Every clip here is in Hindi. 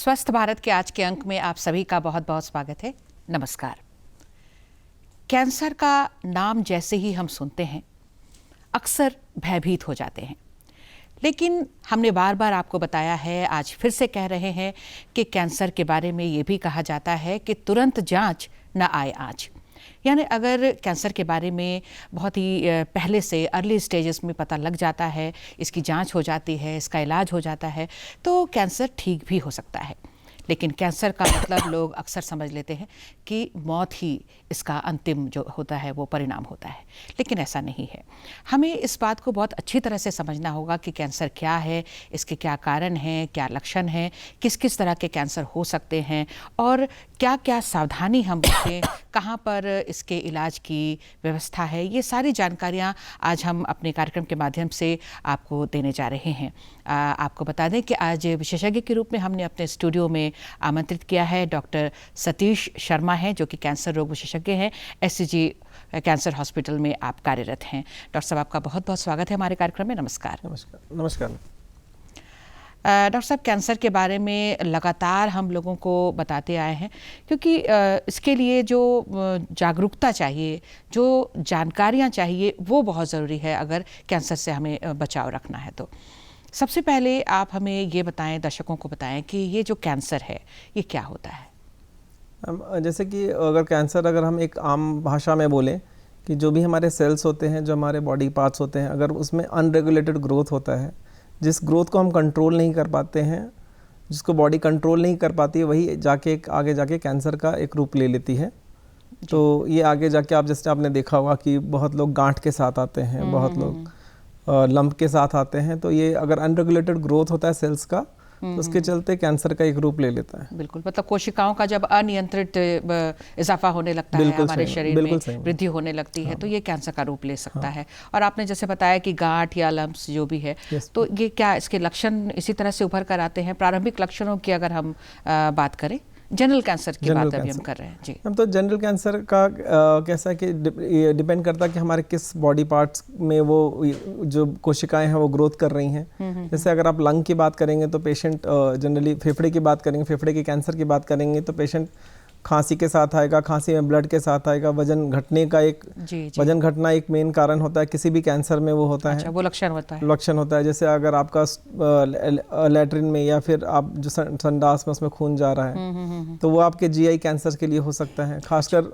स्वस्थ भारत के आज के अंक में आप सभी का बहुत बहुत स्वागत है। नमस्कार। कैंसर का नाम जैसे ही हम सुनते हैं अक्सर भयभीत हो जाते हैं, लेकिन हमने बार बार आपको बताया है, आज फिर से कह रहे हैं कि कैंसर के बारे में ये भी कहा जाता है कि तुरंत जांच न आए आँच। यानी अगर कैंसर के बारे में बहुत ही पहले से अर्ली स्टेजेस में पता लग जाता है, इसकी जांच हो जाती है, इसका इलाज हो जाता है, तो कैंसर ठीक भी हो सकता है। लेकिन कैंसर का मतलब लोग अक्सर समझ लेते हैं कि मौत ही इसका अंतिम जो होता है वो परिणाम होता है, लेकिन ऐसा नहीं है। हमें इस बात को बहुत अच्छी तरह से समझना होगा कि कैंसर क्या है, इसके क्या कारण हैं, क्या लक्षण हैं, किस किस तरह के कैंसर हो सकते हैं और क्या क्या सावधानी हम रखें, कहाँ पर इसके इलाज की व्यवस्था है। ये सारी जानकारियाँ आज हम अपने कार्यक्रम के माध्यम से आपको देने जा रहे हैं। आपको बता दें कि आज विशेषज्ञ के रूप में हमने अपने स्टूडियो में आमंत्रित किया है डॉक्टर सतीश शर्मा हैं, जो कि कैंसर रोग विशेषज्ञ हैं। एससीजी कैंसर हॉस्पिटल में आप कार्यरत हैं। डॉक्टर साहब, आपका बहुत बहुत स्वागत है हमारे कार्यक्रम में। नमस्कार। नमस्कार। नमस्कार। डॉक्टर साहब, कैंसर के बारे में लगातार हम लोगों को बताते आए हैं, क्योंकि इसके लिए जो जागरूकता चाहिए, जो जानकारियाँ चाहिए, वो बहुत ज़रूरी है अगर कैंसर से हमें बचाव रखना है। तो सबसे पहले आप हमें ये बताएं, दर्शकों को बताएं कि ये जो कैंसर है ये क्या होता है। जैसे कि अगर हम एक आम भाषा में बोलें कि जो भी हमारे सेल्स होते हैं, जो हमारे बॉडी पार्ट्स होते हैं, अगर उसमें अनरेगुलेटेड ग्रोथ होता है, जिस ग्रोथ को हम कंट्रोल नहीं कर पाते हैं, जिसको बॉडी कंट्रोल नहीं कर पाती है, वही जाके आगे जाके कैंसर का एक रूप ले लेती है। तो ये आगे जाके जैसे आपने देखा होगा कि बहुत लोग गांठ के साथ आते हैं, बहुत लोग लंप के साथ आते हैं। तो ये अगर अनरेगुलेटेड ग्रोथ होता है सेल्स का, तो उसके चलते कैंसर का एक रूप ले लेता है। बिल्कुल, मतलब कोशिकाओं का जब अनियंत्रित इजाफा होने लगता है, हमारे शरीर में वृद्धि होने लगती है, तो ये कैंसर का रूप ले सकता है। और आपने जैसे बताया कि गांठ या लम्प्स जो भी है, तो ये क्या इसके लक्षण इसी तरह से उभर कर आते हैं? प्रारंभिक लक्षणों की अगर हम बात करें, जनरल कैंसर की बात अभी हम कर रहे हैं जी। हम तो जनरल कैंसर का कैसा है कि डिपेंड करता है कि हमारे किस बॉडी पार्ट्स में वो जो कोशिकाएं हैं वो ग्रोथ कर रही हैं। जैसे अगर आप लंग की बात करेंगे तो पेशेंट जनरली, फेफड़े की बात करेंगे, फेफड़े के कैंसर की बात करेंगे तो पेशेंट खांसी के साथ आएगा, खांसी में ब्लड के साथ आएगा। वजन घटने का वजन घटना एक मेन कारण होता है, किसी भी कैंसर में वो होता है। वो लक्षण होता है। जैसे अगर आपका लैट्रिन में या फिर आप जो संडास में उसमें खून जा रहा है, तो वो आपके जीआई कैंसर के लिए हो सकता है। खासकर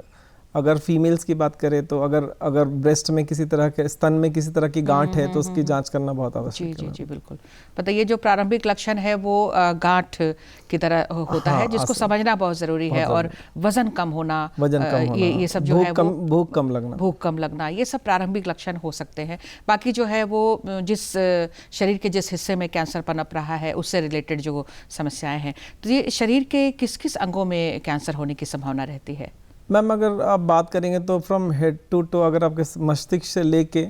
अगर फीमेल्स की बात करें तो अगर ब्रेस्ट में किसी तरह के, स्तन में किसी तरह की गांठ है तो उसकी जांच करना बहुत आवश्यक है। जी बिल्कुल। पता ये जो प्रारंभिक लक्षण है वो गांठ की तरह होता है, जिसको समझना बहुत जरूरी है। और वजन कम होना, ये सब जो है, भूख कम लगना, ये सब प्रारंभिक लक्षण हो सकते हैं। बाकी जो है वो जिस शरीर के जिस हिस्से में कैंसर पनप रहा है उससे रिलेटेड जो समस्याएं हैं, तो ये शरीर के किस किस अंगों में कैंसर होने की संभावना रहती है? मैम, अगर आप बात करेंगे तो फ्रॉम हेड टू टो, अगर आपके मस्तिष्क से लेके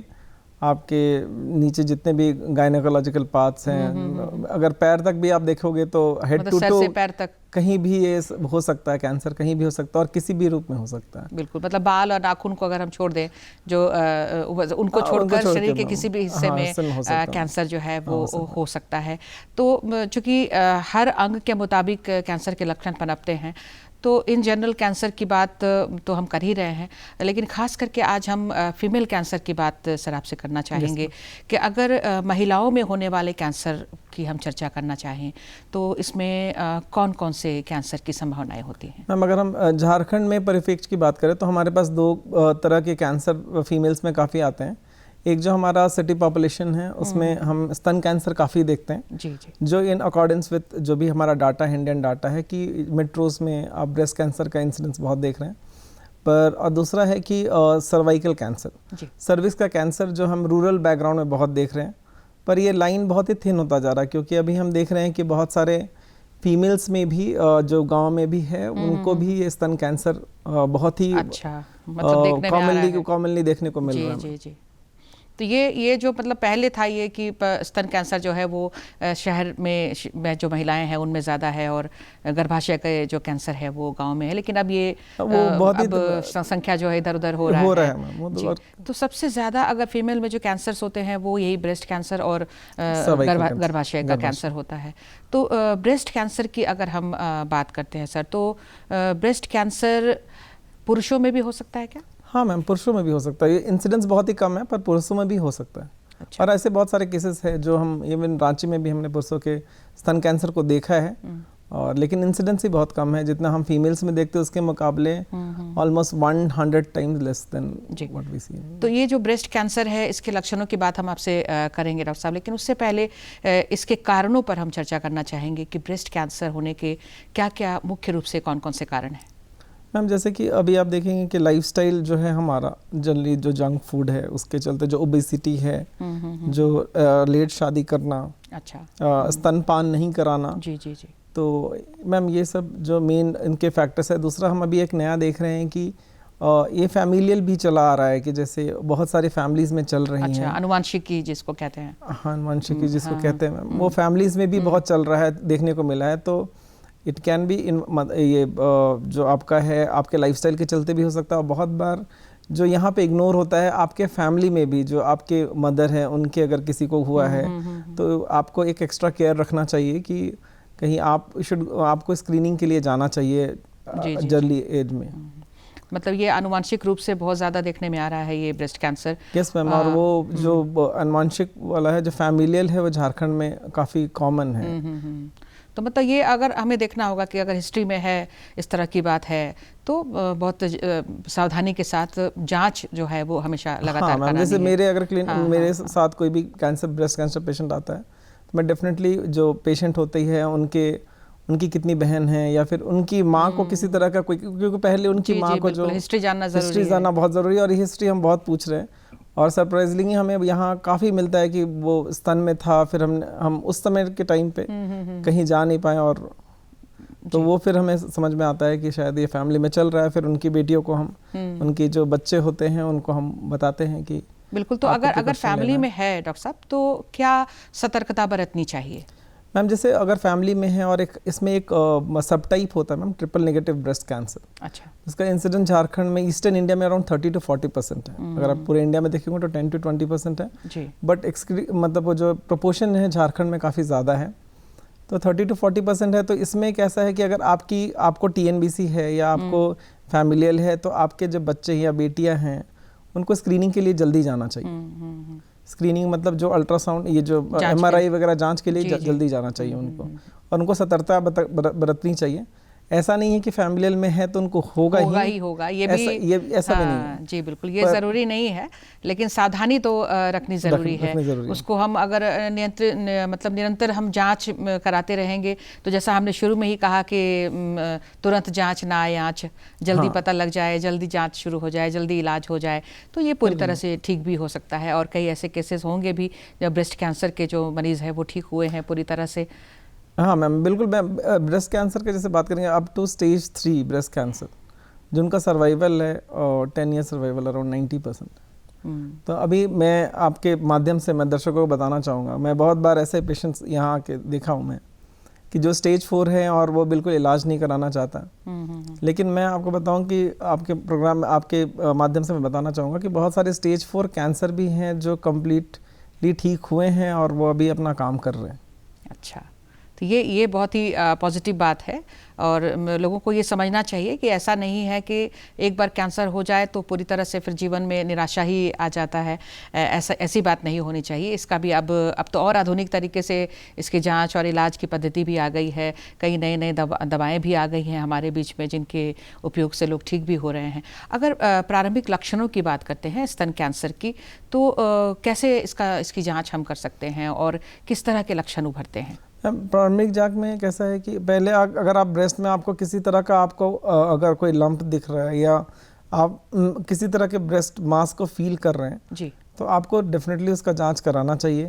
आपके नीचे जितने भी गायनेकोलॉजिकल पार्ट्स हैं, अगर पैर तक भी आप देखोगे तो हेड टू टो, पैर तक कहीं भी ये हो सकता है। कैंसर कहीं भी हो सकता है और किसी भी रूप में हो सकता है। बिल्कुल, मतलब बाल और नाखून को अगर हम छोड़ दें, जो उनको छोड़कर शरीर के किसी भी हिस्से में कैंसर जो है वो हो सकता है। तो चूंकि हर अंग के मुताबिक कैंसर के लक्षण पनपते हैं, तो इन जनरल कैंसर की बात तो हम कर ही रहे हैं, लेकिन खास करके आज हम फीमेल कैंसर की बात सर आपसे करना चाहेंगे कि अगर महिलाओं में होने वाले कैंसर की हम चर्चा करना चाहें तो इसमें कौन कौन से कैंसर की संभावनाएं होती हैं? मैम, अगर हम झारखंड में परिफेक्ट की बात करें तो हमारे पास दो तरह के कैंसर फीमेल्स में काफ़ी आते हैं। एक जो हमारा सिटी पॉपुलेशन है उसमें हम स्तन कैंसर काफ़ी देखते हैं, जी। जो इन अकॉर्डेंस विद जो भी हमारा डाटा है, इंडियन डाटा है, कि मेट्रोज में आप ब्रेस्ट कैंसर का इंसिडेंस बहुत देख रहे हैं। पर और दूसरा है कि सर्वाइकल कैंसर, सर्विक्स का कैंसर, जो हम रूरल बैकग्राउंड में बहुत देख रहे हैं। पर ये लाइन बहुत ही थिन होता जा रहा है, क्योंकि अभी हम देख रहे हैं कि बहुत सारे फीमेल्स में भी जो गांव में भी है उनको भी ये स्तन कैंसर बहुत ही मतलब कॉमनली देखने को मिल रहा है। जी। तो ये जो मतलब पहले था ये कि स्तन कैंसर जो है वो शहर में जो महिलाएं हैं उनमें ज़्यादा है और गर्भाशय का जो कैंसर है वो गांव में है, लेकिन अब ये बहुत ही अब संख्या जो है इधर उधर हो रहा है मैम, वो जी। तो सबसे ज़्यादा अगर फीमेल में जो कैंसर्स होते हैं वो यही ब्रेस्ट कैंसर और गर्भाशय का कैंसर होता है। तो ब्रेस्ट कैंसर की अगर हम बात करते हैं सर, तो ब्रेस्ट कैंसर पुरुषों में भी हो सकता है क्या? हाँ मैम, पुरुषों में भी हो सकता है। ये इंसिडेंस बहुत ही कम है, पर पुरुषों में भी हो सकता है। अच्छा। और ऐसे बहुत सारे केसेस हैं जो हम इवन रांची में भी हमने पुरुषों के स्तन कैंसर को देखा है, और लेकिन इंसिडेंस ही बहुत कम है। जितना हम फीमेल्स में देखते हैं उसके मुकाबले almost 100 times less than what we see. तो ये जो ब्रेस्ट कैंसर है इसके लक्षणों की बात हम आपसे करेंगे डॉक्टर साहब, लेकिन उससे पहले इसके कारणों पर हम चर्चा करना चाहेंगे कि ब्रेस्ट कैंसर होने के क्या क्या मुख्य रूप से कौन कौन से कारण हैं। मैम जैसे कि अभी आप देखेंगे कि लाइफस्टाइल जो है हमारा, जनरली जो जंक फूड है उसके चलते जो ओबेसिटी है, जो लेट शादी करना, अच्छा स्तनपान नहीं कराना, जी जी जी, तो मैम ये सब जो मेन इनके फैक्टर्स है। दूसरा हम अभी एक नया देख रहे हैं कि ये फैमिलियल भी चला आ रहा है कि जैसे बहुत सारी फैमिलीज में चल रही हैं, अनुवांशिकी जिसको कहते हैं। हाँ, अनुवांशिकी जिसको कहते हैं मैम, वो फैमिलीज में भी बहुत चल रहा है, देखने को मिला है। तो इट कैन बी ये जो आपका है आपके लाइफस्टाइल के चलते भी हो सकता है, और बहुत बार जो यहाँ पे इग्नोर होता है आपके फैमिली में भी, जो आपके मदर है उनके अगर किसी को हुआ है तो आपको एक एक्स्ट्रा केयर रखना चाहिए कि कहीं आपको स्क्रीनिंग के लिए जाना चाहिए अर्ली एज में। मतलब ये आनुवांशिक रूप से बहुत ज़्यादा देखने में आ रहा है ये ब्रेस्ट कैंसर। यस मैम, और वो जो आनुवांशिक वाला है जो फैमिलियल है वो झारखंड में काफ़ी कॉमन है। तो मतलब ये अगर हमें देखना होगा कि अगर हिस्ट्री में है इस तरह की बात है तो बहुत सावधानी के साथ जांच जो है वो हमेशा लगातार करानी है। जैसे मेरे अगर मेरे साथ कोई भी ब्रेस्ट कैंसर पेशेंट आता है तो मैं डेफिनेटली जो पेशेंट होती है उनकी कितनी बहन है या फिर उनकी माँ को किसी तरह का कोई, क्योंकि पहले उनकी माँ को जो हिस्ट्री जानना बहुत ज़रूरी है, और ये हिस्ट्री हम बहुत पूछ रहे हैं। और सरप्राइजलिंगली हमें यहाँ काफ़ी मिलता है कि वो स्तन में था, फिर हम उस समय के टाइम पे कहीं जा नहीं पाए, और तो वो फिर हमें समझ में आता है कि शायद ये फैमिली में चल रहा है। फिर उनकी बेटियों को हम उनके जो बच्चे होते हैं उनको हम बताते हैं कि बिल्कुल। तो अगर फैमिली में है डॉक्टर साहब तो क्या सतर्कता बरतनी चाहिए? मैम जैसे अगर फैमिली में है और इसमें एक सब टाइप होता है ma'am, triple negative breast cancer. अच्छा। इसका इंसिडेंस झारखंड में, ईस्टर्न इंडिया में अराउंड 30 to 40% है। अगर आप पूरे इंडिया में देखेंगे तो 10 to 20% है जी। बट मतलब वो जो प्रोपोर्शन है झारखंड में काफ़ी ज़्यादा है, तो 30 to 40% है। तो इसमें एक ऐसा है कि अगर आपको TNBC है या आपको फैमिलियल है तो आपके जो बच्चे या बेटियाँ हैं उनको स्क्रीनिंग के लिए जल्दी जाना चाहिए। स्क्रीनिंग मतलब जो अल्ट्रासाउंड, ये जो MRI वगैरह जांच के लिए जल्दी जाना चाहिए उनको, और उनको सतर्कता बरतनी चाहिए। ऐसा नहीं है कि फैमिलियल में है तो उनको होगा ही होगा, ये भी ऐसा भी नहीं है जी। बिल्कुल, ये ज़रूरी नहीं है, लेकिन सावधानी तो रखनी ज़रूरी है। उसको हम अगर निरंतर हम जांच कराते रहेंगे तो जैसा हमने शुरू में ही कहा कि तुरंत जांच ना आए आँच, जल्दी पता लग जाए, जल्दी जांच शुरू हो जाए, जल्दी इलाज हो जाए तो ये पूरी तरह से ठीक भी हो सकता है। और कई ऐसे केसेस होंगे भी जब ब्रेस्ट कैंसर के जो मरीज़ हैं वो ठीक हुए हैं पूरी तरह से। हाँ मैम बिल्कुल। मैम ब्रेस्ट कैंसर के जैसे बात करेंगे up to stage 3 breast cancer, जिनका सर्वाइवल है 10 ईयर सर्वाइवल अराउंड 90%। तो अभी मैं आपके माध्यम से मैं दर्शकों को बताना चाहूँगा, मैं बहुत बार ऐसे पेशेंट्स यहाँ आके देखा हूँ मैं कि जो स्टेज 4 है और वो बिल्कुल इलाज नहीं कराना चाहता। लेकिन मैं आपको बताऊँ कि आपके प्रोग्राम में आपके माध्यम से मैं बताना चाहूँगा कि बहुत सारे स्टेज 4 कैंसर भी हैं जो कम्प्लीटली ठीक हुए हैं और वो अभी अपना काम कर रहे हैं। अच्छा, तो ये बहुत ही पॉजिटिव बात है, और लोगों को ये समझना चाहिए कि ऐसा नहीं है कि एक बार कैंसर हो जाए तो पूरी तरह से फिर जीवन में निराशा ही आ जाता है। ऐसी बात नहीं होनी चाहिए। इसका भी अब तो और आधुनिक तरीके से इसकी जांच और इलाज की पद्धति भी आ गई है। कई नए दवाएं भी आ गई हैं हमारे बीच में जिनके उपयोग से लोग ठीक भी हो रहे हैं। अगर प्रारंभिक लक्षणों की बात करते हैं स्तन कैंसर की, तो कैसे इसकी जाँच हम कर सकते हैं और किस तरह के लक्षण उभरते हैं? प्रारंभिक जांच में कैसा है कि पहले अगर आप ब्रेस्ट में आपको किसी तरह का अगर कोई लंप दिख रहा है या आप किसी तरह के ब्रेस्ट मास को फील कर रहे हैं जी, तो आपको डेफिनेटली उसका जांच कराना चाहिए।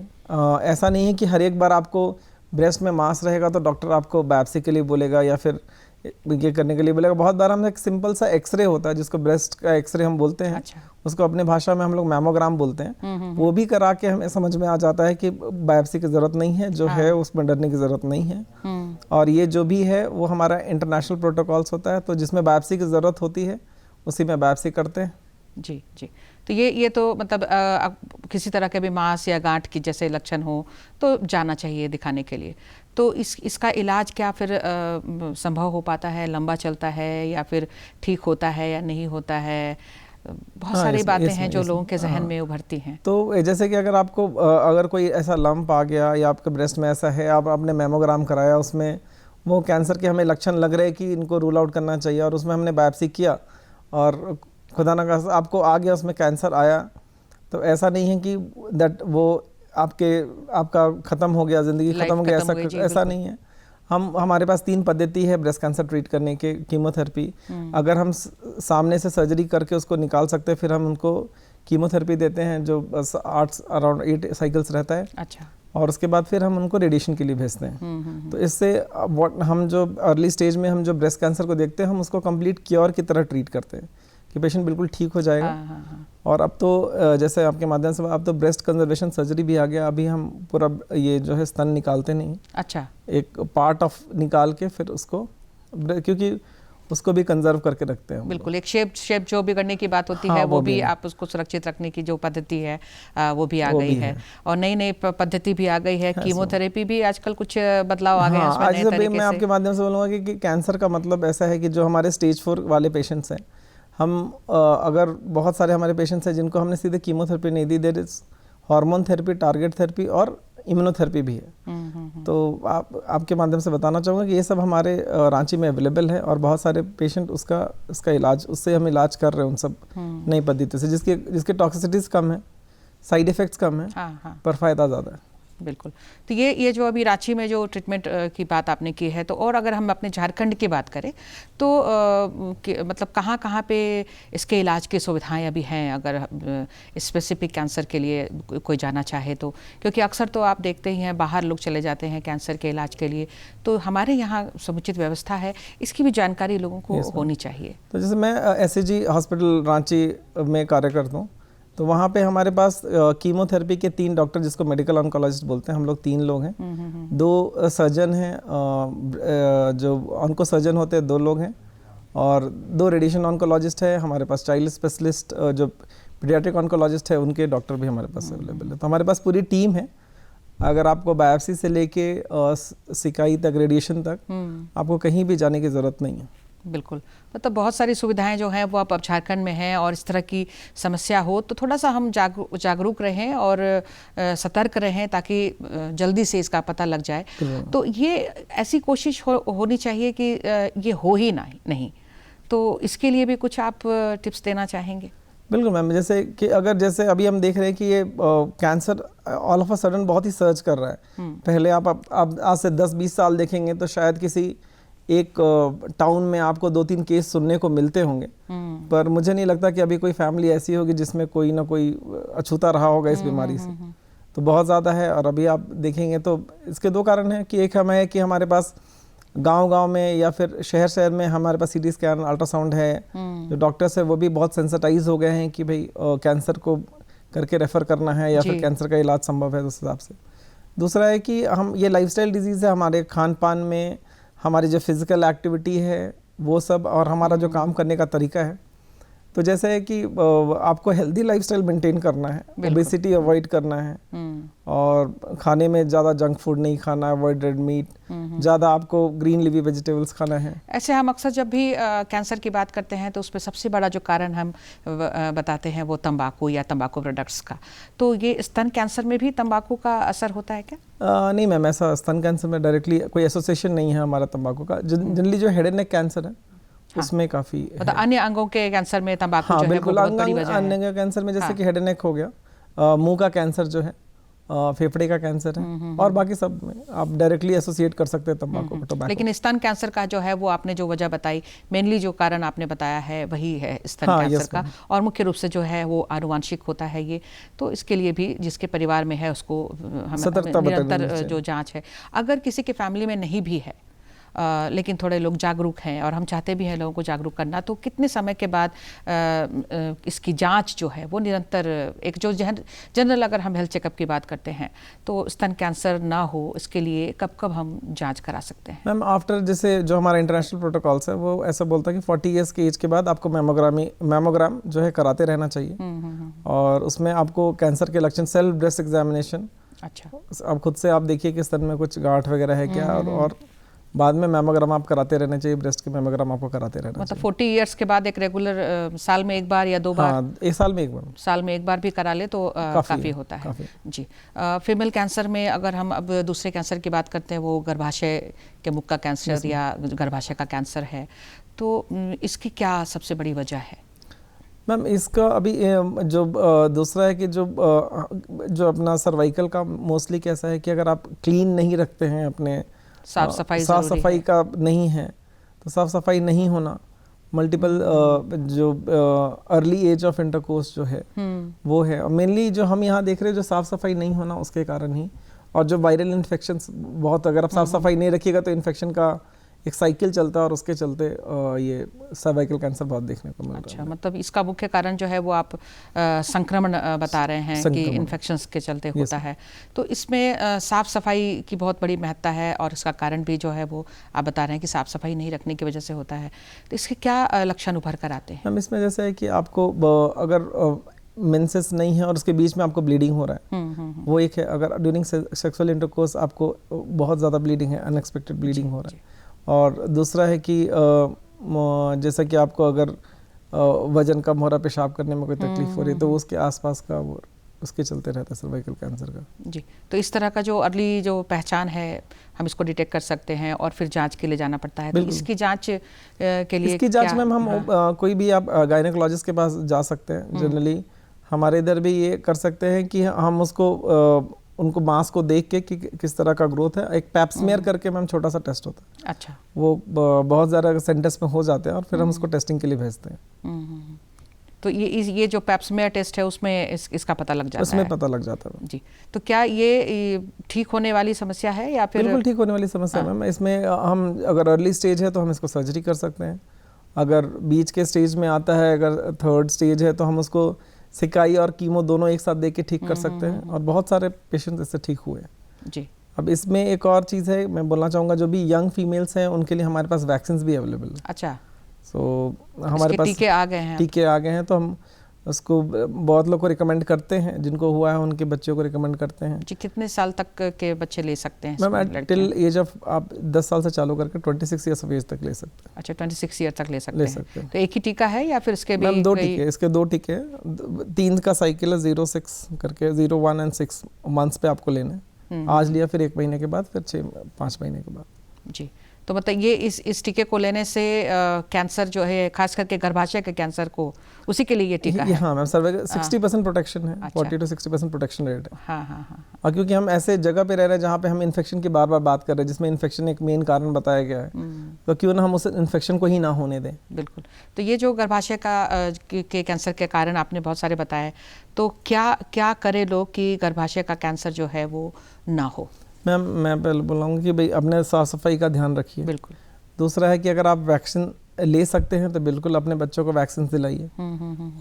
ऐसा नहीं है कि हर एक बार आपको ब्रेस्ट में मास रहेगा तो डॉक्टर आपको बायोप्सी के लिए बोलेगा या फिर ये करने के लिए बोलेगा। बहुत बार हम एक सिंपल सा एक्सरे होता है जिसको ब्रेस्ट का एक्सरे हम बोलते हैं, अच्छा। उसको अपने भाषा में हम लोग मैमोग्राम बोलते हैं, वो भी करा के हमें समझ में आ जाता है कि बायोप्सी की ज़रूरत नहीं है, जो है उसमें डरने की ज़रूरत नहीं है। और ये जो भी है वो हमारा इंटरनेशनल प्रोटोकॉल्स होता है, तो जिसमें बायोप्सी की ज़रूरत होती है उसी में बायोप्सी करते हैं। जी जी। तो ये तो मतलब किसी तरह के भी मांस या गांठ की जैसे लक्षण हो तो जाना चाहिए दिखाने के लिए। तो इसका इलाज क्या फिर संभव हो पाता है, लंबा चलता है या फिर ठीक होता है या नहीं होता है? बहुत सारी बातें हैं जो लोगों के जहन में उभरती हैं। तो जैसे कि अगर आपको अगर कोई ऐसा लंप आ गया या आपके ब्रेस्ट में ऐसा है, आप आपने मैमोग्राम कराया, उसमें वो कैंसर के हमें लक्षण लग रहे हैं कि इनको रूल आउट करना चाहिए, और उसमें हमने बायोप्सी किया और खुदा ना खास्ता आपको आ गया, उसमें कैंसर आया, तो ऐसा नहीं है कि दैट वो आपका ख़त्म हो गया, ज़िंदगी ख़त्म हो गई, ऐसा नहीं है। हमारे पास 3 पद्धति है ब्रेस्ट कैंसर ट्रीट करने के। कीमोथेरेपी, अगर हम सामने से सर्जरी करके उसको निकाल सकते हैं, फिर हम उनको कीमोथेरेपी देते हैं जो अराउंड 8 साइकिल्स रहता है। अच्छा। और उसके बाद फिर हम उनको रेडिएशन के लिए भेजते हैं। तो इससे हम जो अर्ली स्टेज में हम जो ब्रेस्ट कैंसर को देखते हैं, हम उसको कंप्लीट क्योर की तरह ट्रीट करते हैं कि पेशेंट बिल्कुल ठीक हो जाएगा। और अब तो जैसे आपके माध्यम से अब तो ब्रेस्ट कंजर्वेशन सर्जरी भी आ गया। अभी हम पूरा ये जो है स्तन निकालते नहीं। अच्छा। एक पार्ट ऑफ निकाल के फिर उसको, क्योंकि उसको भी कंजर्व करके रखते हैं। बिल्कुल, एक शेप जो बिगड़ने की बात होती है वो भी आप उसको सुरक्षित रखने की जो पद्धति है वो भी आ गई है। और नई नई पद्धति भी आ गई है। कीमोथेरेपी भी आजकल कुछ बदलाव आ गए हैं उसमें नए तरीके से। मैं आपके माध्यम से बोलूँगा कि कैंसर का मतलब ऐसा है कि जो हमारे स्टेज 4 वाले पेशेंट्स हैं, हम अगर बहुत सारे हमारे पेशेंट्स हैं जिनको हमने सीधे कीमोथेरेपी नहीं दी, there is hormone therapy, target therapy और इम्यूनोथेरेपी भी है। तो आपके माध्यम से बताना चाहूँगा कि ये सब हमारे रांची में अवेलेबल है, और बहुत सारे पेशेंट उसका इलाज, उससे हम इलाज कर रहे हैं उन सब नई पद्धति से, जिसके टॉक्सिसिटीज़ कम है, साइड इफ़ेक्ट्स कम है, पर फ़ायदा ज़्यादा है। बिल्कुल। तो ये जो अभी रांची में जो ट्रीटमेंट की बात आपने की है, तो और अगर हम अपने झारखंड की बात करें तो मतलब कहाँ पे इसके इलाज की सुविधाएं अभी हैं, अगर स्पेसिफिक कैंसर के लिए कोई जाना चाहे तो? क्योंकि अक्सर तो आप देखते ही हैं बाहर लोग चले जाते हैं कैंसर के इलाज के लिए, तो हमारे यहाँ समुचित व्यवस्था है, इसकी भी जानकारी लोगों को होनी चाहिए। तो जैसे मैं SCG हॉस्पिटल रांची में कार्य करता हूँ, तो वहाँ पे हमारे पास कीमोथेरेपी के 3 डॉक्टर, जिसको मेडिकल ऑन्कोलॉजिस्ट बोलते हैं, हम लोग 3 लोग हैं। 2 सर्जन हैं, जो ऑन्को सर्जन होते हैं 2 लोग हैं, और 2 रेडिएशन ऑन्कोलॉजिस्ट है हमारे पास। चाइल्ड स्पेशलिस्ट जो पीडियाट्रिक ऑन्कोलॉजिस्ट है, उनके डॉक्टर भी हमारे पास अवेलेबल है। तो हमारे पास पूरी टीम है। अगर आपको बायोप्सी से लेके सिकाई तक, रेडिएशन तक, आपको कहीं भी जाने की ज़रूरत नहीं है। बिल्कुल, मतलब बहुत सारी सुविधाएं जो हैं वो अब झारखंड में हैं, और इस तरह की समस्या हो तो थोड़ा सा हम जागरूक रहें और सतर्क रहें, ताकि जल्दी से इसका पता लग जाए। तो ये ऐसी कोशिश होनी चाहिए कि ये हो ही नहीं। तो इसके लिए भी कुछ आप टिप्स देना चाहेंगे? बिल्कुल मैम, जैसे अभी हम देख रहे हैं कि ये cancer all of a sudden बहुत ही सर्च कर रहा है। पहले आप आज से 10-20 साल देखेंगे तो शायद किसी एक टाउन में आपको 2-3 केस सुनने को मिलते होंगे, पर मुझे नहीं लगता कि अभी कोई फैमिली ऐसी होगी जिसमें कोई ना कोई अछूता रहा होगा इस बीमारी से। तो बहुत ज़्यादा है। और अभी आप देखेंगे तो इसके 2 कारण हैं कि एक हमें है कि हमारे पास गांव में या फिर शहर में हमारे पास CT स्कैन, अल्ट्रासाउंड है। जो डॉक्टर्स है वो भी बहुत सेंसिटाइज हो गए हैं कि भाई कैंसर को करके रेफ़र करना है या फिर कैंसर का इलाज संभव है उस हिसाब से। दूसरा है कि हम ये लाइफस्टाइल डिजीज़ है, हमारे खान पान में, हमारी जो फिज़िकल एक्टिविटी है वो सब, और हमारा जो काम करने का तरीका है। तो जैसे है कि आपको हेल्दी लाइफस्टाइल मेंटेन करना है, ओबेसिटी अवॉइड करना है, और खाने में ज़्यादा जंक फूड नहीं खाना, अवॉइड रेड मीट, ज़्यादा आपको ग्रीन लीफी वेजिटेबल्स खाना है। ऐसे हम अक्सर जब भी कैंसर की बात करते हैं तो उसमें सबसे बड़ा जो कारण हम बताते हैं वो तंबाकू या तंबाकू प्रोडक्ट्स का। तो ये स्तन कैंसर में भी तंबाकू का असर होता है क्या? नहीं मैम, ऐसा स्तन कैंसर में डायरेक्टली कोई एसोसिएशन नहीं है हमारा तंबाकू का। जनरली जो हेड एंड नेक कैंसर है उसमें काफ़ी, मतलब अन्य अंगों के कैंसर में तंबाकू जो है वो बहुत बड़ी वजह है। अन्य कैंसर में जैसे कि हेड एंड नेक हो गया, मुंह का कैंसर जो है, फेफड़े का कैंसर है, और बाकी सब में आप डायरेक्टली एसोसिएट कर सकते हैं तंबाकू को, टोबैको। लेकिन स्तन कैंसर का जो है वो आपने जो वजह बताई, मेनली जो कारण आपने बताया है वही है स्तन कैंसर का, और मुख्य रूप से जो है वो आनुवांशिक होता है ये। तो इसके लिए भी जिसके परिवार में है उसको हमें निरंतर जो जांच है, अगर किसी के फैमिली में नहीं भी है लेकिन थोड़े लोग जागरूक हैं और हम चाहते भी हैं लोगों को जागरूक करना, तो कितने समय के बाद इसकी जांच जो है वो निरंतर, एक जो जनरल अगर हम हेल्थ चेकअप की बात करते हैं तो स्तन कैंसर ना हो इसके लिए कब कब हम जांच करा सकते हैं? मैम आफ्टर, जैसे जो हमारा इंटरनेशनल प्रोटोकॉल्स है वो ऐसा बोलता है कि 40 ईयर्स के एज के बाद आपको मैमोग्राम जो है कराते रहना चाहिए। और उसमें आपको कैंसर के लक्षण, सेल्फ ब्रेस्ट एग्जामिनेशन, अच्छा, आप खुद से आप देखिए कि स्तन में कुछ गांठ वगैरह है क्या, और बाद में मैमोग्राम आप कराते रहना चाहिए, ब्रेस्ट के मैमोग्राम आपको कराते रहना मतलब चाहिए। 40 इयर्स के बाद एक रेगुलर साल में एक बार या 2 बार? हाँ, एक साल में एक बार। साल में एक बार भी करा ले तो काफ़ी होता है। काफ़ी। जी, फीमेल कैंसर में अगर हम अब दूसरे कैंसर की बात करते हैं, वो गर्भाशय के मुख का कैंसर या गर्भाशय का कैंसर है, तो इसकी क्या सबसे बड़ी वजह है? मैम इसका अभी जो दूसरा है कि जो अपना सर्वाइकल का मोस्टली कैसा है कि अगर आप क्लीन नहीं रखते हैं, अपने साफ सफाई का नहीं है, तो साफ सफाई नहीं होना, मल्टीपल जो अर्ली एज ऑफ इंटरकोर्स जो है वो है, और मेनली जो हम यहाँ देख रहे हैं जो साफ सफाई नहीं होना उसके कारण ही, और जो वायरल इन्फेक्शंस बहुत, अगर आप साफ सफाई नहीं रखिएगा तो इन्फेक्शन का एक साइकिल चलता है और उसके चलते ये सर्वाइकल कैंसर बहुत देखने को मिल रहा है। अच्छा, मतलब इसका मुख्य कारण जो है वो आप संक्रमण बता रहे हैं कि इन्फेक्शंस के चलते होता है, तो इसमें साफ सफाई की बहुत बड़ी महत्ता है और इसका कारण भी जो है वो आप बता रहे हैं कि साफ सफाई नहीं रखने की वजह से होता है। तो इसके क्या लक्षण उभर कर आते हैं? हम इसमें जैसे है कि आपको अगर मेंसेस नहीं है और उसके बीच में आपको ब्लीडिंग हो रहा है, वो एक है। अगर ड्यूरिंग सेक्सुअल इंटरकोर्स आपको बहुत ज़्यादा ब्लीडिंग है, अनएक्सपेक्टेड ब्लीडिंग हो रहा है, और दूसरा है कि जैसा कि आपको अगर वजन कम हो रहा, पेशाब करने में कोई तकलीफ हो रही है, तो उसके आसपास का वो उसके चलते रहता है सर्वाइकल कैंसर का। जी, तो इस तरह का जो अर्ली जो पहचान है हम इसको डिटेक्ट कर सकते हैं और फिर जांच के लिए जाना पड़ता है। तो इसकी जांच के लिए इसकी जांच में हम कोई भी आप गायनेकोलॉजिस्ट के पास जा सकते हैं। जनरली हमारे इधर भी ये कर सकते हैं कि हम उसको उनको मांस को देख के कि किस तरह का ग्रोथ है, एक पैप्समेयर करके मैम छोटा सा टेस्ट होता है। अच्छा, वो बहुत ज़्यादा सेंटर्स में हो जाते हैं और फिर हम उसको टेस्टिंग के लिए भेजते हैं। तो ये जो पैप्समेयर टेस्ट है उसमें इसका पता लग जाता है? उसमें पता लग जाता है जी। तो क्या ये ठीक होने वाली समस्या है या फिर? बिल्कुल ठीक होने वाली समस्या है मैम। इसमें हम अगर अर्ली स्टेज है तो हम इसको सर्जरी कर सकते हैं, अगर बीच के स्टेज में आता है, अगर थर्ड स्टेज है तो हम उसको सिकाई और कीमो दोनों एक साथ दे के ठीक कर सकते हैं, और बहुत सारे पेशेंट्स इससे ठीक हुए हैं। जी। अब इसमें एक और चीज़ है, मैं बोलना चाहूँगा, जो भी यंग फीमेल्स हैं उनके लिए हमारे पास वैक्सीन्स भी अवेलेबल है। अच्छा, हमारे पास टीके आ गए हैं? टीके आ गए हैं, तो हम उसको बहुत लोग को रिकमेंड करते हैं, जिनको हुआ है उनके बच्चों को रिकमेंड करते हैं। जी, कितने साल तक के बच्चे ले सकते हैं? मैम टिल एज ऑफ आप 10 साल से चालू करके 26 ईयर्स ऑफ एज तक ले सकते हैं। अच्छा, 26 ईयर तक ले सकते हैं। तो एक ही टीका है या फिर इसके भी? मैम 2 टीके, इसके 2 टीके हैं, 3 का साइकिल है, 0-6 करके, 0, 1 and 6 मंथ्स पे आपको लेना है। आज लिया, फिर 1 महीने के बाद, फिर 5 महीने के बाद। जी, तो मतलब ये इस टीके को लेने से कैंसर जो है, खास करके गर्भाशय के कैंसर को, उसी के लिए ये टीका है? हाँ मैम, सर्वाइकल 60% प्रोटेक्शन है। अच्छा। 40 to 60% प्रोटेक्शन रेट है। हाँ। और क्योंकि हम ऐसे जगह पे रह रहे हैं जहाँ पे हम इन्फेक्शन की बार बार बात कर रहे हैं, जिसमें इन्फेक्शन एक मेन कारण बताया गया है, तो क्यों ना हम उस इन्फेक्शन को ही ना होने दें। बिल्कुल। तो ये जो गर्भाशय का के कैंसर के कारण आपने बहुत सारे बताए, तो क्या करे लोग कि गर्भाशय का कैंसर जो है वो ना हो? मैम मैं पहले बोलूँगा कि भाई अपने साफ सफाई का ध्यान रखिए। बिल्कुल। दूसरा है कि अगर आप वैक्सीन ले सकते हैं तो बिल्कुल अपने बच्चों को वैक्सीन दिलाइए।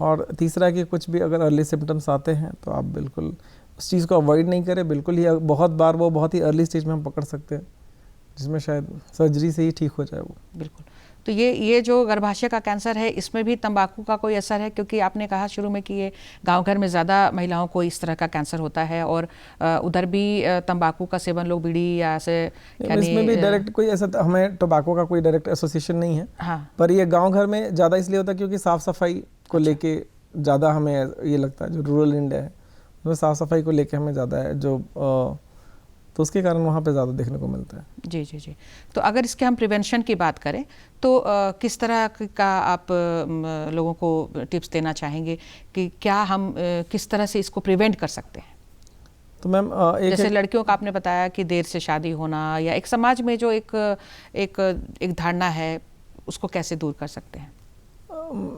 और तीसरा है कि कुछ भी अगर अर्ली सिम्टम्स आते हैं तो आप बिल्कुल उस चीज़ को अवॉइड नहीं करें। बिल्कुल ही बहुत बार वो बहुत ही अर्ली स्टेज में हम पकड़ सकते हैं, जिसमें शायद सर्जरी से ही ठीक हो जाए वो। बिल्कुल। तो ये जो गर्भाशय का कैंसर है, इसमें भी तंबाकू का कोई असर है? क्योंकि आपने कहा शुरू में कि ये गांव घर में ज़्यादा महिलाओं को इस तरह का कैंसर होता है, और उधर भी तंबाकू का सेवन, लोग बीड़ी या से इसमें भी डायरेक्ट कोई ऐसा हमें टोबैको का कोई डायरेक्ट एसोसिएशन नहीं है। हाँ। पर ये गांव घर में ज़्यादा इसलिए होता है क्योंकि साफ़ सफाई को लेके ज़्यादा हमें ये लगता है, जो रूरल इंडिया है उसमें साफ़ सफाई को लेके हमें ज़्यादा है, तो उसके कारण वहाँ पे ज़्यादा देखने को मिलता है। जी। तो अगर इसके हम प्रिवेंशन की बात करें तो किस तरह का आप लोगों को टिप्स देना चाहेंगे कि क्या हम किस तरह से इसको प्रिवेंट कर सकते हैं? तो मैम जैसे लड़कियों का आपने बताया कि देर से शादी होना, या एक समाज में जो एक धारणा है उसको कैसे दूर कर सकते हैं?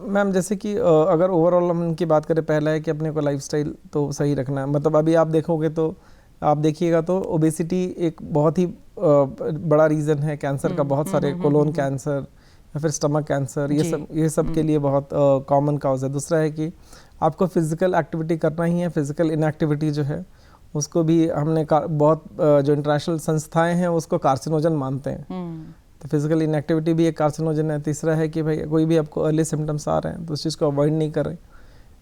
मैम जैसे कि अगर ओवरऑल हम इनकी बात करें, पहला है कि अपने को लाइफस्टाइल तो सही रखना है। मतलब अभी आप देखोगे तो आप देखिएगा तो ओबेसिटी एक बहुत ही बड़ा रीज़न है कैंसर का। बहुत सारे कोलोन कैंसर या फिर स्टमक कैंसर, ये सब के लिए बहुत कॉमन काउज है। दूसरा है कि आपको फिजिकल एक्टिविटी करना ही है। फिजिकल इनएक्टिविटी जो है उसको भी हमने बहुत जो इंटरनेशनल संस्थाएं हैं उसको कार्सिनोजन मानते हैं। तो फिजिकल इनएक्टिविटी भी एक कार्सिनोजन है। तीसरा है कि भाई कोई भी आपको अर्ली सिम्टम्स आ रहे हैं तो उस चीज़ को अवॉइड नहीं करें।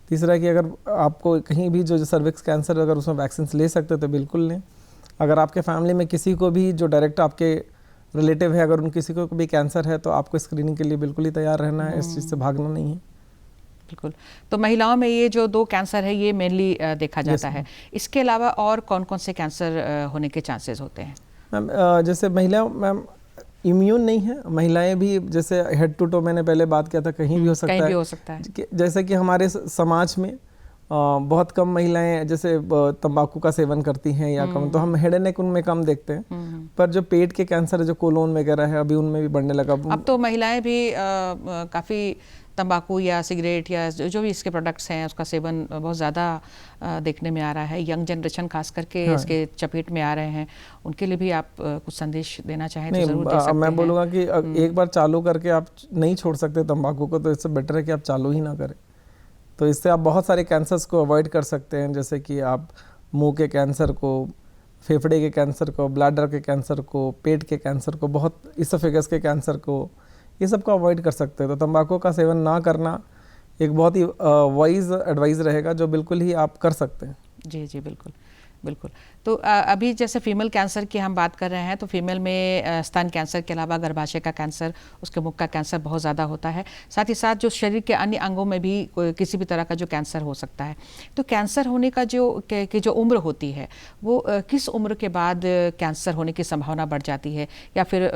तीसरा है कि अगर आपको कहीं भी जो सर्विक्स कैंसर अगर उसमें वैक्सीन ले सकते तो बिल्कुल लें। अगर आपके फैमिली में किसी को भी जो डायरेक्ट आपके रिलेटिव है अगर उन किसी को भी कैंसर है तो आपको स्क्रीनिंग के लिए बिल्कुल ही तैयार रहना है, इस चीज़ से भागना नहीं है। बिल्कुल। तो महिलाओं में ये जो 2 कैंसर है ये मेनली देखा जाता है। इसके अलावा और कौन कौन से कैंसर होने के चांसेस होते हैं? मैम जैसे महिला मैम इम्यून नहीं है, महिलाएं भी जैसे हेड टू टो मैंने पहले बात किया था कहीं भी हो सकता है। कहीं भी हो सकता है। जैसे कि हमारे समाज में बहुत कम महिलाएं जैसे तंबाकू का सेवन करती हैं या कम, तो हम हेड एंड नेक उनमें कम देखते हैं। पर जो पेट के कैंसर है जो कोलोन वगैरह है अभी उनमें भी बढ़ने लगा। अब तो महिलाएं भी काफ़ी तंबाकू या सिगरेट या जो भी इसके प्रोडक्ट्स हैं उसका सेवन बहुत ज़्यादा देखने में आ रहा है। यंग जनरेशन खास करके इसके चपेट में आ रहे हैं। उनके लिए भी आप कुछ संदेश देना चाहें तो ज़रूर दे सकते हैं। मैं बोलूँगा कि एक बार चालू करके आप नहीं छोड़ सकते तंबाकू को, तो इससे बेटर है कि आप चालू ही ना करें। तो इससे आप बहुत सारे कैंसर्स को अवॉइड कर सकते हैं, जैसे कि आप मुंह के कैंसर को, फेफड़े के कैंसर को, ब्लैडर के कैंसर को, पेट के कैंसर को, बहुत इसोफेगस के कैंसर को, ये सब को अवॉइड कर सकते हैं। तो तंबाकू का सेवन ना करना एक बहुत ही वाइज एडवाइस रहेगा जो बिल्कुल ही आप कर सकते हैं। जी जी बिल्कुल बिल्कुल। तो अभी जैसे फीमेल कैंसर की हम बात कर रहे हैं तो फीमेल में स्तन कैंसर के अलावा गर्भाशय का कैंसर, उसके मुख का कैंसर बहुत ज़्यादा होता है। साथ ही साथ जो शरीर के अन्य अंगों में भी किसी भी तरह का जो कैंसर हो सकता है। तो कैंसर होने का जो उम्र होती है वो किस उम्र के बाद कैंसर होने की संभावना बढ़ जाती है, या फिर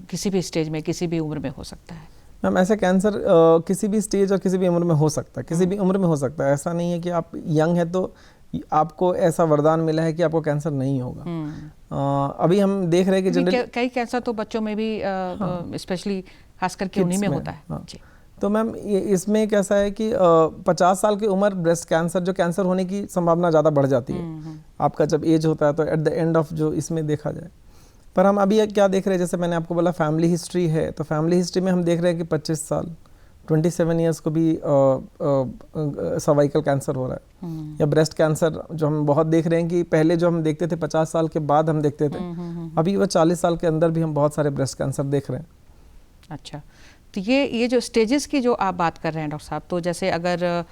किसी भी स्टेज में किसी भी उम्र में हो सकता है? मैम ऐसे कैंसर किसी भी स्टेज और किसी भी उम्र में हो सकता है, किसी भी उम्र में हो सकता है। ऐसा नहीं है कि आप यंग है तो आपको ऐसा वरदान मिला है कि आपको कैंसर नहीं होगा। अभी हम देख रहे हैं कि कई कैंसर तो बच्चों में भी स्पेशली खास करके उन्हीं में होता है। जी। तो मैम इसमें कैसा है कि 50 साल की उम्र ब्रेस्ट कैंसर जो कैंसर होने की संभावना ज़्यादा बढ़ जाती है। आपका जब एज होता है तो एट द एंड ऑफ जो इसमें देखा जाए। पर हम अभी क्या देख रहे हैं, जैसे मैंने आपको बोला फैमिली हिस्ट्री है, तो फैमिली हिस्ट्री में हम देख रहे हैं कि 25 साल 27 ईयर्स को भी सर्वाइकल कैंसर हो रहा है, या ब्रेस्ट कैंसर जो हम बहुत देख रहे हैं कि पहले जो हम देखते थे 50 साल के बाद हम देखते थे, अभी वो 40 साल के अंदर भी हम बहुत सारे ब्रेस्ट कैंसर देख रहे हैं। अच्छा, तो ये जो स्टेजेस की जो आप बात कर रहे हैं डॉक्टर साहब, तो जैसे अगर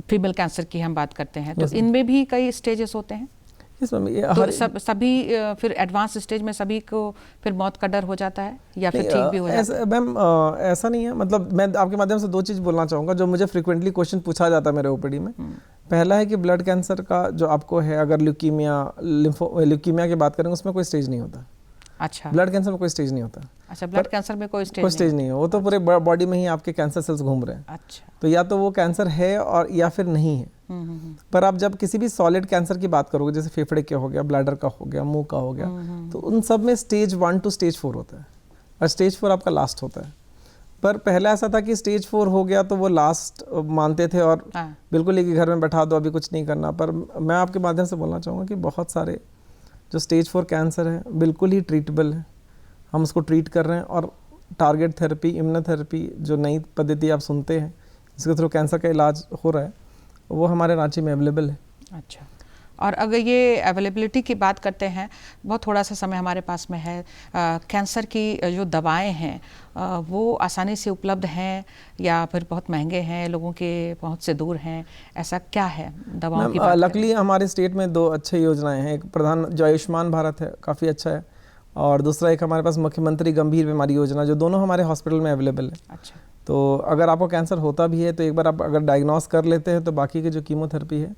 फीमेल कैंसर की हम बात करते हैं तो इनमें भी कई स्टेजेस होते हैं। तो सभी फिर एडवांस स्टेज में सभी को फिर मौत का डर हो जाता है या फिर ठीक भी हो जाता है? मैम ऐसा नहीं है। मतलब मैं आपके माध्यम से 2 चीज़ बोलना चाहूँगा जो मुझे फ्रिक्वेंटली क्वेश्चन पूछा जाता है मेरे ओपीडी में। पहला है कि ब्लड कैंसर का जो आपको है, अगर ल्यूकीमिया की बात करें उसमें कोई स्टेज नहीं होता। अच्छा, ब्लड कैंसर में कोई स्टेज नहीं होता। अच्छा, ब्लड कैंसर में कोई स्टेज नहीं है, वो तो पूरे बॉडी में ही आपके कैंसर सेल्स घूम रहे हैं। अच्छा, तो या तो वो कैंसर है और या फिर नहीं है। पर आप जब किसी भी सॉलिड कैंसर की बात करोगे, जैसे फेफड़े का हो गया, ब्लैडर का हो गया, मुंह का हो गया, तो उन सब में स्टेज 1 to स्टेज 4 होता है और स्टेज 4 आपका लास्ट होता है। पर पहला ऐसा था कि स्टेज 4 हो गया तो वो लास्ट मानते थे और बिल्कुल ही घर में बैठा दो, अभी कुछ नहीं करना। पर मैं आपके माध्यम से बोलना चाहूँगा कि बहुत सारे जो स्टेज 4 कैंसर है बिल्कुल ही ट्रीटेबल है। हम उसको ट्रीट कर रहे हैं और टारगेट थेरेपी, इम्यूनोथेरेपी जो नई पद्धति आप सुनते हैं जिसके थ्रू कैंसर का इलाज हो रहा है, वो हमारे रांची में अवेलेबल है। अच्छा, और अगर ये अवेलेबिलिटी की बात करते हैं, बहुत थोड़ा सा समय हमारे पास में है, कैंसर की जो दवाएं हैं वो आसानी से उपलब्ध हैं या फिर बहुत महंगे हैं, लोगों के पहुंच से दूर हैं, ऐसा क्या है दवाओं की बात? लकली हमारे स्टेट में 2 अच्छी योजनाएं हैं। एक प्रधान जो आयुष्मान भारत है, काफ़ी अच्छा है, और दूसरा एक हमारे पास मुख्यमंत्री गंभीर बीमारी योजना, जो दोनों हमारे हॉस्पिटल में अवेलेबल है। अच्छा, तो अगर आपको कैंसर होता भी है तो एक बार आप अगर डायग्नोस कर लेते हैं तो बाकी की जो कीमोथेरेपी है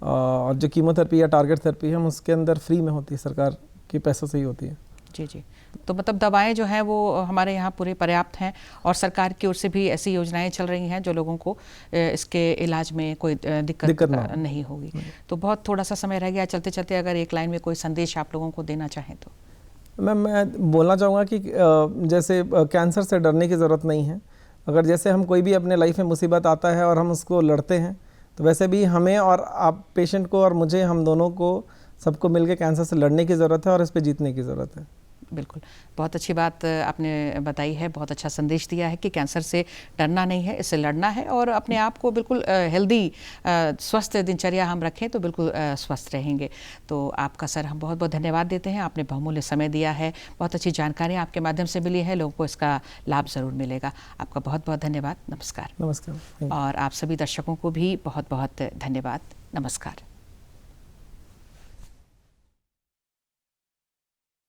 और जो कीमोथेरेपी या टारगेट थेरेपी है हम उसके अंदर फ्री में होती है, सरकार के पैसों से ही होती है। जी जी। तो मतलब दवाएं जो हैं वो हमारे यहाँ पूरे पर्याप्त हैं और सरकार की ओर से भी ऐसी योजनाएं चल रही हैं जो लोगों को इसके इलाज में कोई दिक्कत नहीं होगी। तो बहुत थोड़ा सा समय रह गया, चलते चलते अगर एक लाइन में कोई संदेश आप लोगों को देना चाहें तो? मैं बोलना चाहूँगा कि जैसे कैंसर से डरने की ज़रूरत नहीं है। अगर जैसे हम कोई भी अपने लाइफ में मुसीबत आता है और हम उसको लड़ते हैं तो वैसे भी हमें और आप पेशेंट को और मुझे, हम दोनों को, सबको मिलकर कैंसर से लड़ने की ज़रूरत है और इस पे जीतने की ज़रूरत है। बिल्कुल, बहुत अच्छी बात आपने बताई है, बहुत अच्छा संदेश दिया है कि कैंसर से डरना नहीं है, इससे लड़ना है और अपने आप को बिल्कुल हेल्दी, स्वस्थ दिनचर्या हम रखें तो बिल्कुल स्वस्थ रहेंगे। तो आपका सर हम बहुत बहुत धन्यवाद देते हैं, आपने बहुमूल्य समय दिया है, बहुत अच्छी जानकारी आपके माध्यम से मिली है, लोगों को इसका लाभ ज़रूर मिलेगा। आपका बहुत बहुत धन्यवाद, नमस्कार। नमस्कार। और आप सभी दर्शकों को भी बहुत बहुत धन्यवाद, नमस्कार।